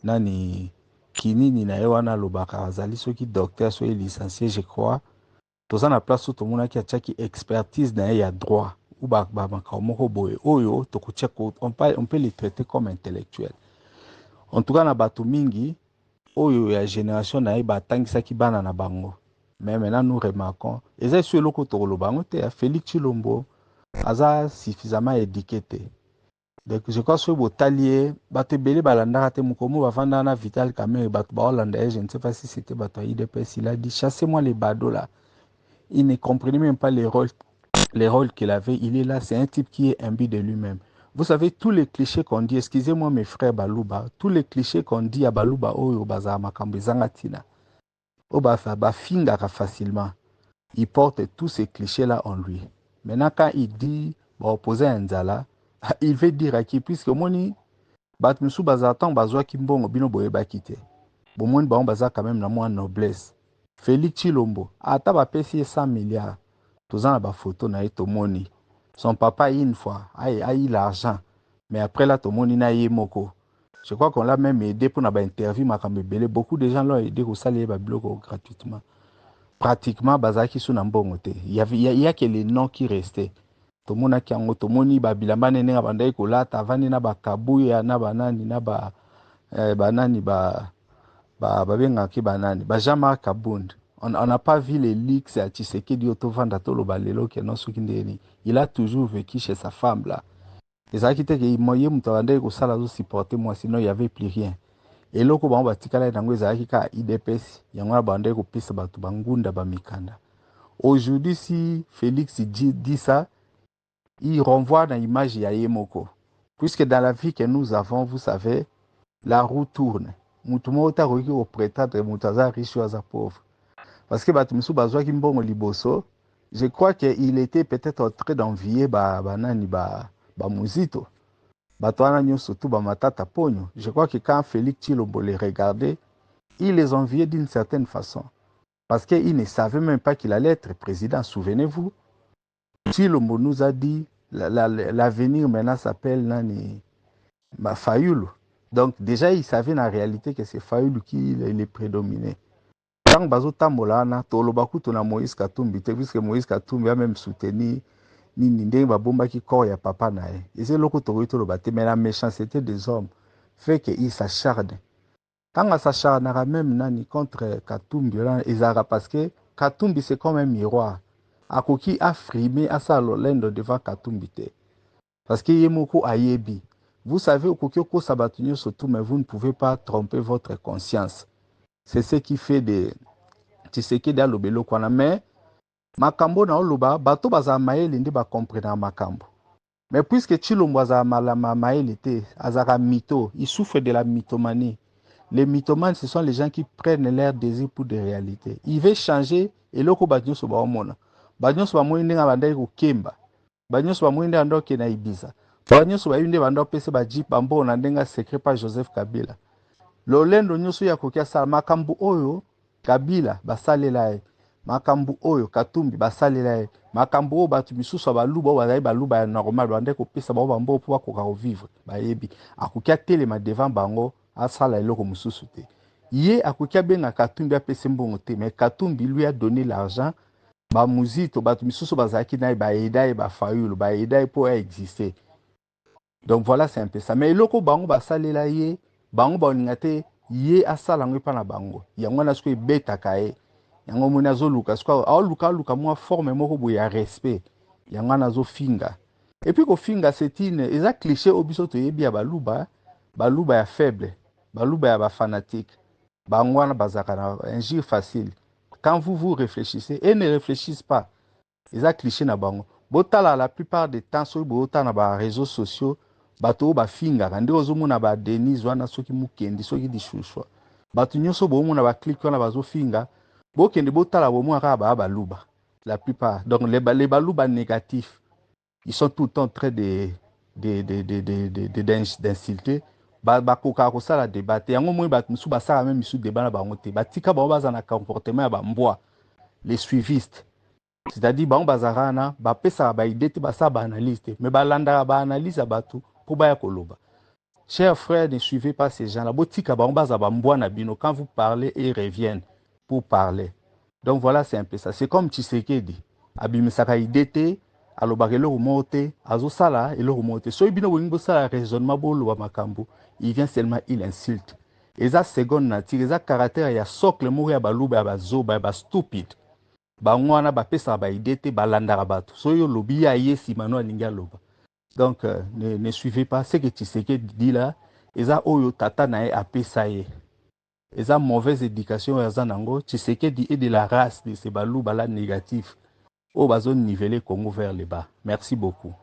nani kinini na ye wana lobaka azali soki docteur soki licencié je crois. Dans la place où tout le monde a qui expertise dans y a droit ou on peut les traiter comme intellectuels. En tout cas na batu mingi oyo ya génération na ba tangisa ki bana na bango. Mais maintenant nous remarquons et c'est sur le côté de bango te Félix Chilombo aza suffisamment éduqué. Donc je crois que botalier batu belé balanda te mukomo bavanda na Vital Kamerhe batu ba Hollande, je ne sais pas si c'était batu IDPS, il a dit chassez-moi les badauds là. Il ne comprenait même pas les rôles qu'il avait. Il est là, c'est un type qui est imbu de lui-même. Vous savez, tous les clichés qu'on dit, excusez-moi mes frères Balouba, tous les clichés qu'on dit à Balouba, Oyo Baza Makambe Zangatina, Oba Fingara facilement, il porte tous ces clichés-là en lui. Maintenant, quand il dit, opposer à Nzala, il veut dire à qui, puisque Moni, Batmusu Bazatan, Bazwa Kimbongo, Bino Boye Bakite. bomoni bango baza quand même na mwa noblesse. Félix Tshilombo ata bapesi 100 milliards toza na bafoto na ye tomoni son papa une fois a eu l'argent mais après là tomoni na ye moko. Je crois qu'on l'a même aidé pour na ba interview makambo ebele. Beaucoup de gens l'ont aidé ko saler ba biloko gratuitement. Pratiquement bazaki sous na mbongo te. Il y a que les noms qui restaient. Tomona ki ango tomoni ba bilamba nene nga bandai ko lata avani na ba kabuya na banani na ba banani ba benga ki banani ba Jean-Marc Kabund. On n'a pas vu les leaks à Tshisekedi Otovanda Tolo Balelo qui non soukindeni. Il a toujours vécu chez sa femme là. Et ça qui était que moyen mutawanda ko sala zo supporter moi sinon il y avait plus rien. Et loko bango batikala nango ezaki ka IDPS yango na bandai ko pisa batu bangunda ba mikanda. Aujourd'hui si Félix dit ça, il renvoie dans l'image ya Yemoko. Puisque dans la vie que nous avons, vous savez, la roue tourne. Mutumo ota roki au prétendre mutaza riche ou aza pauvre. Parce que Batumusu Bazwa Kimbongo Liboso, je crois qu'il était peut-être en train d'envier banani Muzito. Batwana nyo surtout Matata Pogno. Je crois que quand Félix Tshilombo les regardait, il les enviait d'une certaine façon. Parce qu'il ne savait même pas qu'il allait être président. Souvenez-vous, Tshilombo nous a dit l'avenir maintenant s'appelle Nani Fayoulou. Donc déjà il savait en réalité que c'est Fayoulou qui les prédominait. Quand bazo tamolana tolobaku tona Moïse Katumbi puisque Moïse Katumbi a même soutenu ni ndenge babomba ki corps ya papa nae. Et c'est loko toroito lo baté mais la méchanceté des hommes fait que il s'acharne. Quand on s'acharne même nani contre Katumbi là ezara parce que Katumbi c'est comme un miroir. Akoki a frimé à sa lolendo devant Katumbi te. Parce que yemoko ayebi. Vous savez okoki ko sabatunyo surtout mais vous ne pouvez pas tromper votre conscience. C'est ce qui fait de Tshisekedi alobelo kwana mais makambo na oloba bato baza maele ndi ba comprendre makambo. Mais puisque Tshilombo aza malama maele te azaka mytho, il souffre de la mythomanie. Les mythomanes ce sont les gens qui prennent leur désir pour des réalités. Il veut changer et loko badnyo so ba omona. Badnyo so ba moinde nga bandai ko kemba. Badnyo so ba moinde ando ke na Ibiza. Badnyo so ba yinde bando pese ba jeep ambo na ndenga secret pa Joseph Kabila. Lolendo nyoso ya kokia sala makambu oyo Kabila basalela ye makambu oyo Katumbi basalela ye makambu oyo batu misusu baluba bazali baluba ya normal bande ko pesa ba mbo po akoka vivre bayebi akokia telema devant bango asala eloko mususu te ye akokia benga Katumbi apese mbongo te mais Katumbi lui a donné l'argent ba muzito batu misusu bazaki na ba edaye ba Fayulu ba edaye pour exister. Donc voilà c'est un peu ça mais eloko bango basalela ye bango baoningate ye asala ngo pa na bango yango na sko beta kae yango mona zo luka sko a luka moi forme moko bo ya respect yango na zo finga et puis ko finga c'est une eza cliché obiso to yebi ya baluba ya faible baluba ya ba fanatique bango na bazaka na injure facile quand vous réfléchissez et ne réfléchissez pas eza cliché na bango botala la plupart des temps so botala na ba réseaux sociaux bato ba finga kandi ozomuna ba Denise wana soki mukendi soki dishushwa bato nyoso bomuna ba click wana bazo finga bokende botala bomuna ka ba luba la plupart donc les baluba négatifs ils sont tout le temps très d'insulter ba koka ko sala débat yango moi bato musu basala même musu débat na bango te batika ba baza na comportement ya ba mbwa les suivistes. C'est-à-dire bango bazarana ba pesa ba idée te ba sa ba analyste mais ba landa ba analyse bato pour baya koloba. Chers frères, ne suivez pas ces gens-là. Botika ba baza ba mbwa na bino quand vous parlez ils reviennent pour parler. Donc voilà, c'est un peu ça. C'est comme Tshisekedi. Abimisaka idée te alobaka eloko moko te azosala eloko moko te soki bino bolingi bosala raisonnement boloba makambo il vient seulement il insulte eza seconde nature eza caractère ya socle moko ya baluba ya bazoba ya bastupide bango wana bapesaka baide te balandaka bato soki olobi ya ye nsima no alingi aloba. Donc ne suivez pas ce que Tshisekedi dit là eza oyo tata na ye apesa ye eza mauvaise éducation eza nango. Tshisekedi est de la race de ces baluba là négatif au bazo niveler Congo vers le bas. Merci beaucoup.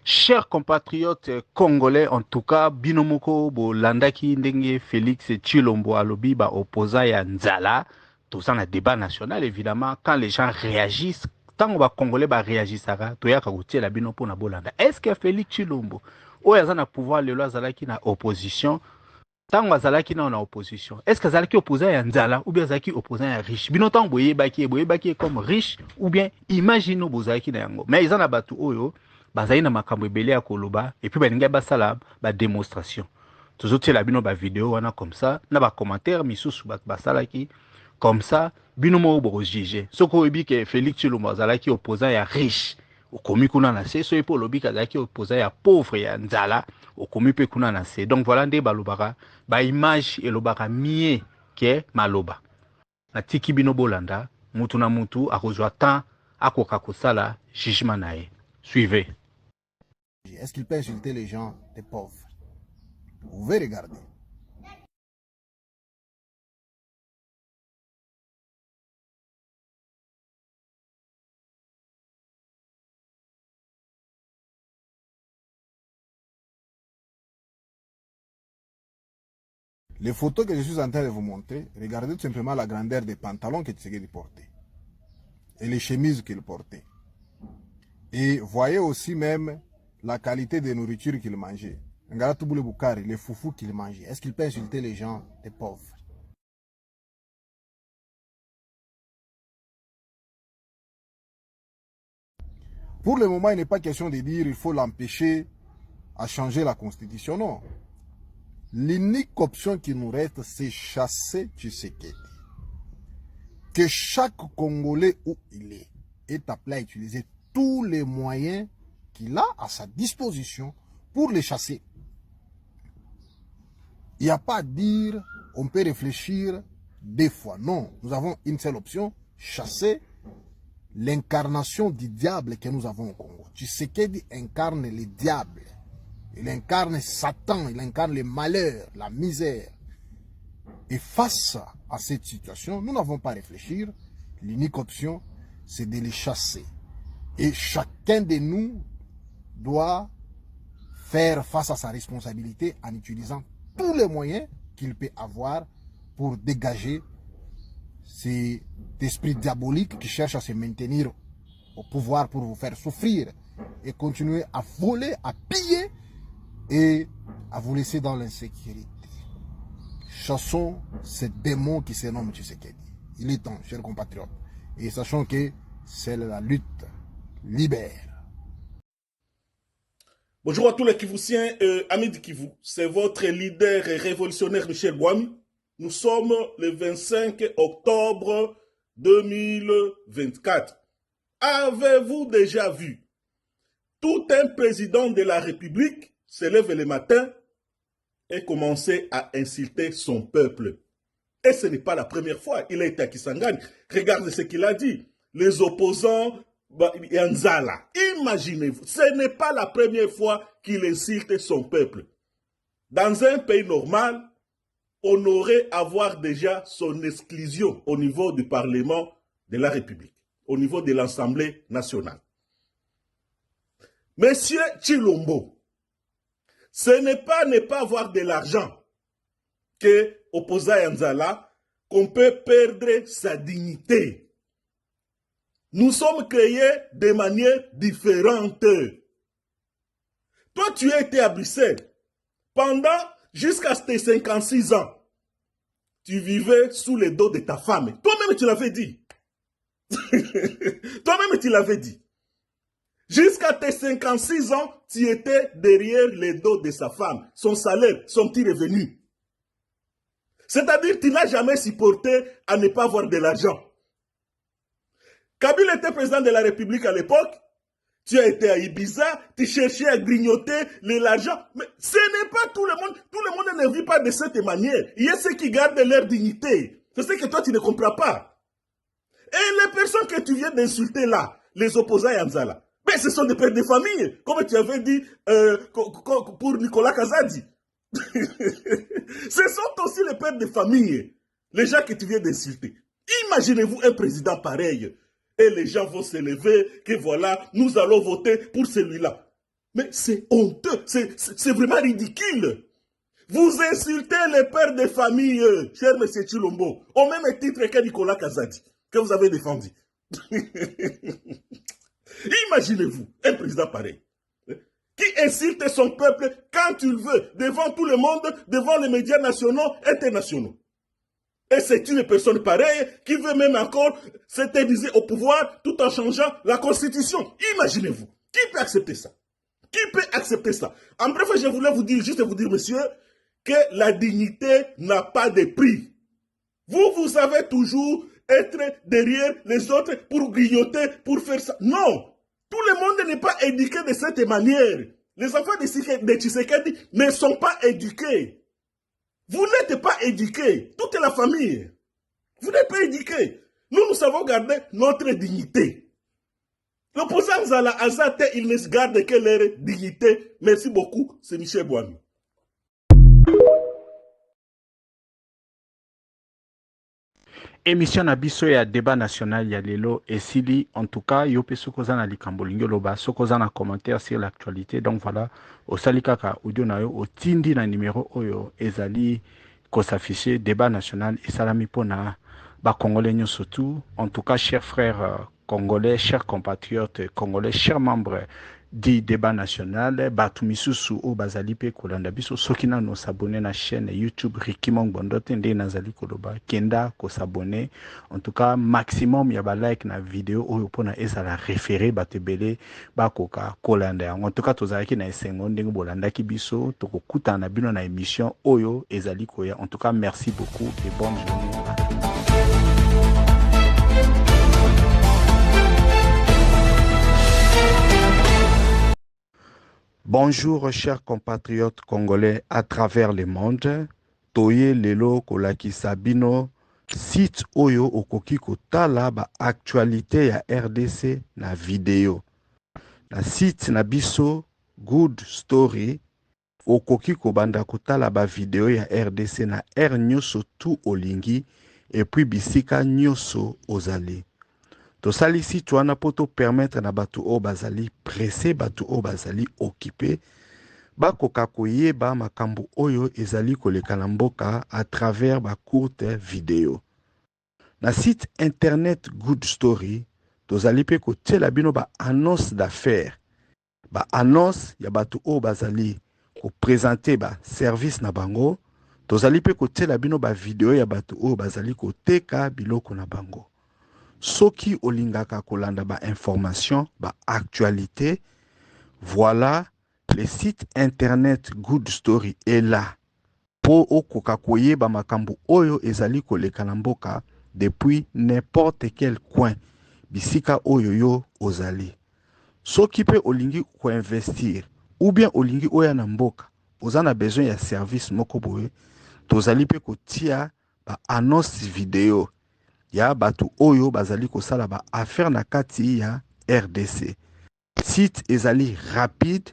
Chers compatriotes congolais, en tout cas, binomoko bo landaki ndenge Félix Tshilombo alobi ba opposant ya Nzala, tout ça na débat national évidemment quand les gens réagissent, tant que ba congolais ba réagissara, to ya ka kotia la bino pona bolanda. Est-ce que Félix Tshilombo oyo aza na pouvoir lelo azalaki na opposition Tant azalaki na opposition. Est-ce que azalaki opposant ya nzala ou bien azalaki opposant ya riche? Bino tant boye baki comme riche ou bien imagine bozalaki na yango. Mais ils en a batu oyo bazali na makambo ebele ya koloba et puis baninga basala ba démonstration. Toujours la bino ba vidéo wana comme ça na ba commentaire misusu basalaki comme ça bino mo bo juger. Soko oyebi ke Félix Tshilombo azalaki opposant ya riche. Okomi kuna na se so epo lobi kazalaki opposant ya pauvre ya nzala okomi pe kuna na se. Donc voilà nde balobaka ba image elobaka mie ke maloba. Atiki bino bolanda mutu na mutu akozwa temps akoka kosala jugement na ye. Suivez. Est-ce qu'il peut insulter les gens des pauvres? Vous pouvez regarder. Les photos que je suis en train de vous montrer, regardez tout simplement la grandeur des pantalons que Tshisekedi portait. Et les chemises qu'il portait. Et voyez aussi même la qualité de nourriture qu'il mangeait. Regardez tout le boukari, les foufous qu'il mangeait. Est-ce qu'il peut insulter les gens, les pauvres? Pour le moment, il n'est pas question de dire qu'il faut l'empêcher à changer la constitution, non. L'unique option qui nous reste, c'est chasser Tshisekedi. Que chaque Congolais où il est appelé à utiliser tous les moyens qu'il a à sa disposition pour les chasser. Il n'y a pas à dire, on peut réfléchir deux fois. Non, nous avons une seule option, chasser l'incarnation du diable que nous avons au Congo. Tshisekedi incarne le diable. Il incarne Satan, il incarne le malheur, la misère. Et face à cette situation, nous n'avons pas à réfléchir. L'unique option, c'est de les chasser. Et chacun de nous doit faire face à sa responsabilité en utilisant tous les moyens qu'il peut avoir pour dégager cet esprit diabolique qui cherche à se maintenir au pouvoir pour vous faire souffrir et continuer à voler, à piller et à vous laisser dans l'insécurité. Chassons ce démon qui se nomme Tshisekedi. Il est temps, chers compatriotes. Et sachons que c'est la lutte libère. Bonjour à tous les Kivusiens, amis de Kivu. C'est votre leader et révolutionnaire Michel Bouami. Nous sommes le 25 octobre 2024. Avez-vous déjà vu tout un président de la République se lève le matin et commencer à insulter son peuple? Et ce n'est pas la première fois. Il a été à Kisangani. Regardez ce qu'il a dit. Les opposants, Nzala. Imaginez-vous, ce n'est pas la première fois qu'il insulte son peuple. Dans un pays normal, on aurait avoir déjà son exclusion au niveau du Parlement de la République, au niveau de l'Assemblée nationale. Monsieur Tshilombo, ce n'est pas ne pas avoir de l'argent que, opposant à Nzala, qu'on peut perdre sa dignité. Nous sommes créés de manière différente. Toi, tu as été à Bruxelles. Pendant jusqu'à tes 56 ans, tu vivais sous le dos de ta femme. Toi-même, tu l'avais dit. Toi-même, tu l'avais dit. Jusqu'à tes 56 ans, tu étais derrière le dos de sa femme. Son salaire, son petit revenu. C'est-à-dire que tu n'as jamais supporté à ne pas avoir de l'argent. Kabila était président de la République à l'époque. Tu as été à Ibiza, tu cherchais à grignoter l'argent. Mais ce n'est pas tout le monde. Tout le monde ne vit pas de cette manière. Il y a ceux qui gardent leur dignité. C'est ce que toi, tu ne comprends pas. Et les personnes que tu viens d'insulter là, les opposants à Nzala, mais ce sont des pères de famille, comme tu avais dit pour Nicolas Kazadi. Ce sont aussi les pères de famille, les gens que tu viens d'insulter. Imaginez-vous un président pareil. Et les gens vont se lever, que voilà, nous allons voter pour celui-là. Mais c'est honteux, c'est vraiment ridicule. Vous insultez les pères de famille, cher M. Tshilombo, au même titre que Nicolas Kazadi, que vous avez défendu. Imaginez-vous un président pareil, qui insulte son peuple quand il veut, devant tout le monde, devant les médias nationaux et internationaux. Et c'est une personne pareille qui veut même encore s'éterniser au pouvoir tout en changeant la constitution. Imaginez-vous. Qui peut accepter ça? Qui peut accepter ça? En bref, je voulais vous dire, juste vous dire, monsieur, que la dignité n'a pas de prix. Vous savez toujours être derrière les autres pour grignoter, pour faire ça. Non! Tout le monde n'est pas éduqué de cette manière. Les enfants de Tshisekedi ne sont pas éduqués. Vous n'êtes pas éduqués. Toute la famille. Vous n'êtes pas éduqués. Nous savons garder notre dignité. L'opposant Nzala Azate, il ne se garde que leur dignité. Merci beaucoup. C'est Michel Bouami. Émission na biso ya débat national ya lelo esili en tout cas yo pe sokoza na likambo lingoloba sokoza na commentaire sur l'actualité donc voilà osali kaka audio na yo otindi na numéro oyo ezali ko s'afficher débat national esalami pona ba congolais nyonso tout en tout cas chers frères congolais chers compatriotes congolais chers membres du débat national batu misusu o bazali pe kolanda biso soki na no s'abonner na chaîne YouTube Ricky Mongbondo tende nazali koloba kenda ko s'abonner en tout cas maximum ya ba like na vidéo oyo pona ezala référé batebele bakoka kolanda en tout cas tozalaki na esengo ndenge bolanda ki biso tokokuta na bino na émission oyo ezali koya en tout cas merci beaucoup et bonne journée. Bonjour chers compatriotes congolais à travers le monde. Toye lelo kolaki sabino site oyo okoki kotala ba actualité ya RDC na vidéo. Na site na biso Good Story okoki kobanda kotala ba vidéo ya RDC na nyoso tout olingi et puis bisika nyoso ozali. Tosali site wana poto permettre na batu o bazali pressé batu o bazali occupé bakoka koyeba makambo oyo ezali koleka na mboka à travers ba courte vidéo. Na site internet Good Story tozali pe kotela bino ba annonce d'affaires ba annonce ya batu o bazali ko présenter ba service na bango tozali pe kotela bino ba vidéo ya batu o bazali koteka biloko na bango. Soki olingaka kolanda ba information, ba actualité, voilà, le site internet Good Story est là. Po okoka koye ba makambo oyo ezali koleka na mboka depuis n'importe quel coin. Bisika oyo yo ozali. Soki pe olingi ko investir ou bien olingi oya na mboka, ozana besoin ya service moko boye, tozali pe kotia ba annonce vidéo. Ya batu oyo bazali kosala ba affaire na kati ya RDC. Site ezali rapide,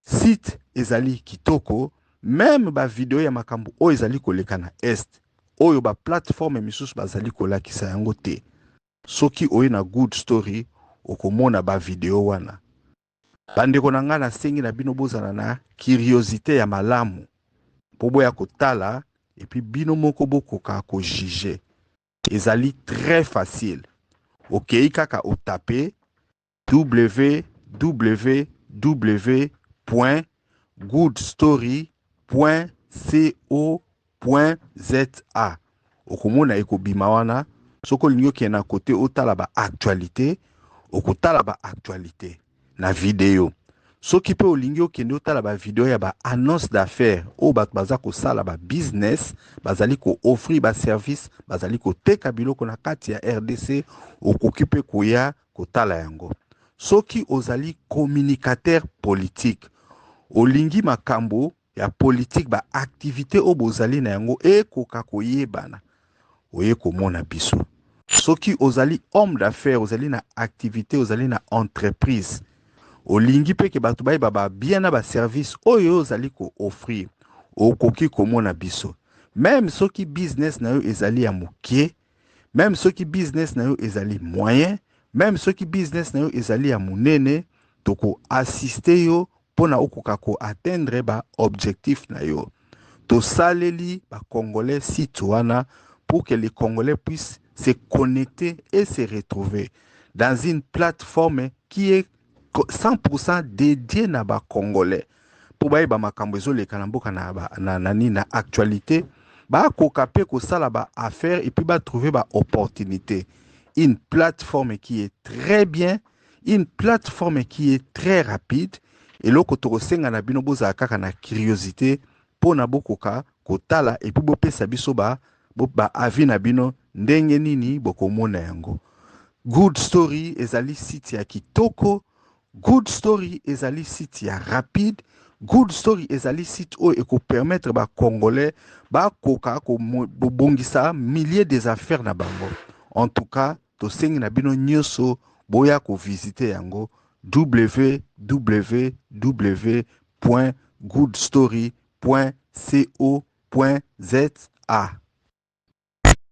site ezali kitoko, même ba vidéo ya makambo oyo ezali koleka na est. Oyo ba plateforme misusu bazali kolakisa yango te. Soki oyo na Good Story okomona ba vidéo wana. Bandeko na nga na sengi na bino bozala na curiosité ya malamu. Pobo ya kotala et puis bino moko bokoka ko juger. Ezali très facile. Ok, kaka o taper www.goodstory.co.za. Okomona ekobima wana. Soko linyo ki na kote otala ba actualité. Okotala ba actualité. Na vidéo. Soki pe olingi okende otala ba vidéo ya ba annonce d'affaires o bat baza ko sala ba business bazali ko offrir ba service bazali ko teka biloko na kati ya RDC okokipe koya kotala yango. Soki ozali communicateur politique olingi makambo ya politique ba activité o bozali na yango e koka koyebana oye komona biso. Soki ozali homme d'affaires ozali na activité ozali na entreprise olingi pe ke batu bai baba bien na ba service oyo ozali ko offrir okoki komona biso. Même soki business na yo ezali ya mukie, même soki business na yo ezali moyen, même soki business na yo ezali ya munene, toko assister yo pona okoka ko atteindre ba objectif na yo. To saleli ba Congolais citoyens pour que les Congolais puissent se connecter et se retrouver dans une plateforme qui est 100% dédié na ba congolais pour ba ba makambo ezoleka na mboka na actualité ba kokape ko sala ba affaire et puis ba trouver ba opportunité. Une plateforme qui est très bien, une plateforme qui est très rapide et loko tokosenga na bino boza kaka na curiosité po na bokoka kotala et puis bopesa biso ba avi na bino ndenge nini bokomona yango. Good Story ezali site ya kitoko, Good Story ezali site ya rapide, Good Story ezali site oyo eko permettre ba congolais ba koka ko bongisa milliers des affaires na bango. En tout cas, to sengi na bino nyoso boya ko visiter yango www.goodstory.co.za.